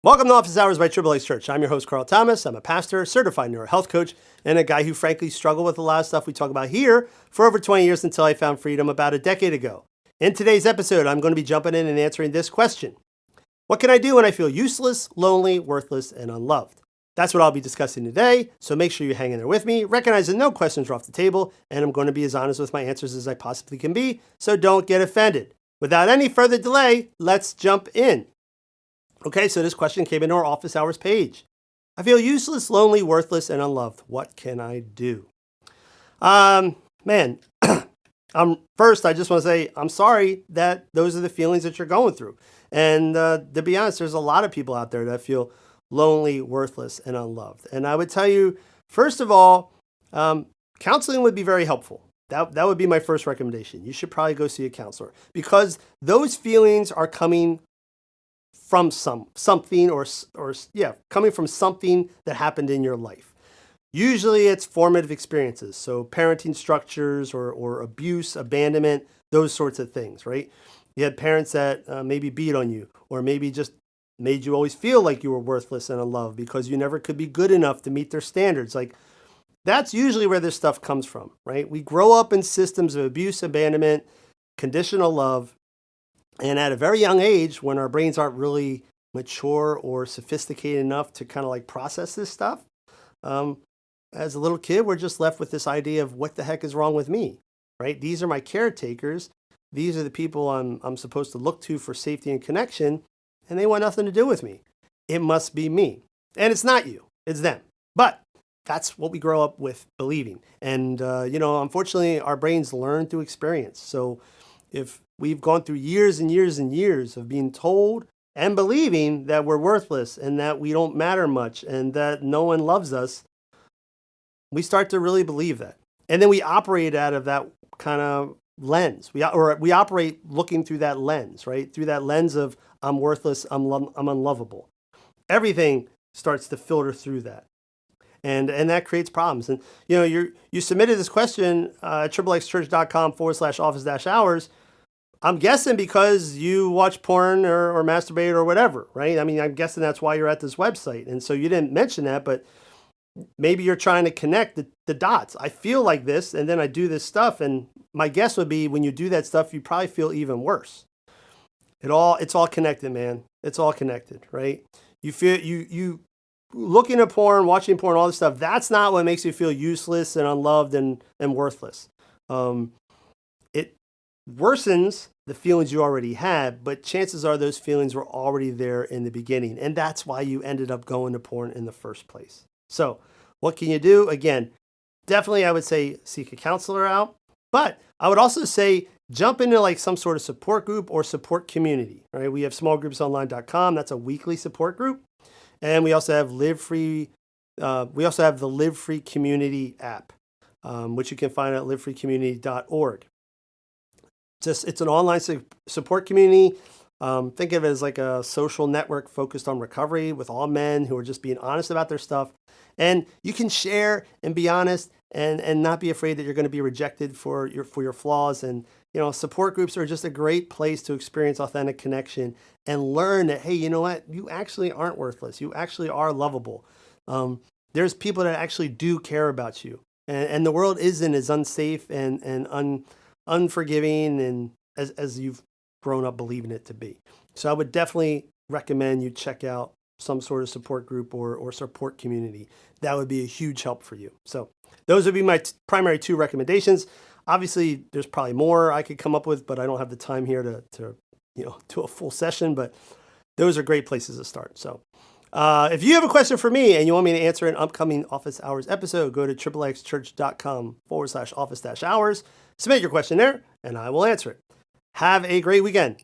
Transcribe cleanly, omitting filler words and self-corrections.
Welcome to Office Hours by Triple X Church. I'm your host, Carl Thomas. I'm a pastor, certified neurohealth coach, and a guy who frankly struggled with a lot of stuff we talk about here for over 20 years until I found freedom about a decade ago. In today's episode, I'm going to be jumping in and answering this question. What can I do when I feel useless, lonely, worthless, and unloved? That's what I'll be discussing today, so make sure you hang in there with me. Recognize that no questions are off the table, and I'm going to be as honest with my answers as I possibly can be, so don't get offended. Without any further delay, let's jump in. Okay, so this question came into our office hours page. I feel useless, lonely, worthless, and unloved. What can I do? Man, first, I just want to say I'm sorry that those are the feelings that you're going through. And to be honest, there's a lot of people out there that feel lonely, worthless, and unloved. And I would tell you, first of all, counseling would be very helpful. That would be my first recommendation. You should probably go see a counselor because those feelings are coming from something coming from something that happened in your life. Usually it's formative experiences, so parenting structures or abuse, abandonment, those sorts of things, right? You had parents that maybe beat on you or maybe just made you always feel like you were worthless and unloved because you never could be good enough to meet their standards. Like that's usually where this stuff comes from, right? We grow up in systems of abuse, abandonment, conditional love. And at a very young age, when our brains aren't really mature or sophisticated enough to kind of like process this stuff, as a little kid, we're just left with this idea of what the heck is wrong with me, right? These are my caretakers. These are the people I'm supposed to look to for safety and connection, and they want nothing to do with me. It must be me. And it's not you, it's them. But that's what we grow up with believing. And, unfortunately, our brains learn through experience. So if we've gone through years and years and years of being told and believing that we're worthless and that we don't matter much and that no one loves us, we start to really believe that. And then we operate out of that kind of lens. We operate looking through that lens, right? Through that lens of I'm worthless, I'm unlovable. Everything starts to filter through that. And that creates problems. And, you submitted this question at triplexchurch.com/office-hours. I'm guessing because you watch porn or masturbate or whatever, right? I mean, I'm guessing that's why you're at this website. And so you didn't mention that, but maybe you're trying to connect the dots. I feel like this, and then I do this stuff. And my guess would be when you do that stuff, you probably feel even worse. It's all connected, man. It's all connected, right? You feel you looking at porn, watching porn, all this stuff, that's not what makes you feel useless and unloved and worthless. It worsens the feelings you already had, but chances are those feelings were already there in the beginning. And that's why you ended up going to porn in the first place. So what can you do? Again, definitely I would say seek a counselor out, but I would also say jump into like some sort of support group or support community, right? We have smallgroupsonline.com. That's a weekly support group. And we also have Live Free. We also have the Live Free Community app, which you can find at livefreecommunity.org. It's an online support community. Think of it as like a social network focused on recovery with all men who are just being honest about their stuff. And you can share and be honest and not be afraid that you're going to be rejected for your flaws. And support groups are just a great place to experience authentic connection and learn that, hey, you know what? You actually aren't worthless. You actually are lovable. There's people that actually do care about you. And the world isn't as unsafe and unforgiving and as you've grown up believing it to be. So I would definitely recommend you check out some sort of support group or support community. That would be a huge help for you. So those would be my primary two recommendations. Obviously, there's probably more I could come up with, but I don't have the time here to do a full session, but those are great places to start. So if you have a question for me and you want me to answer an upcoming Office Hours episode, go to triplexchurch.com/office-hours. Submit your question there, and I will answer it. Have a great weekend.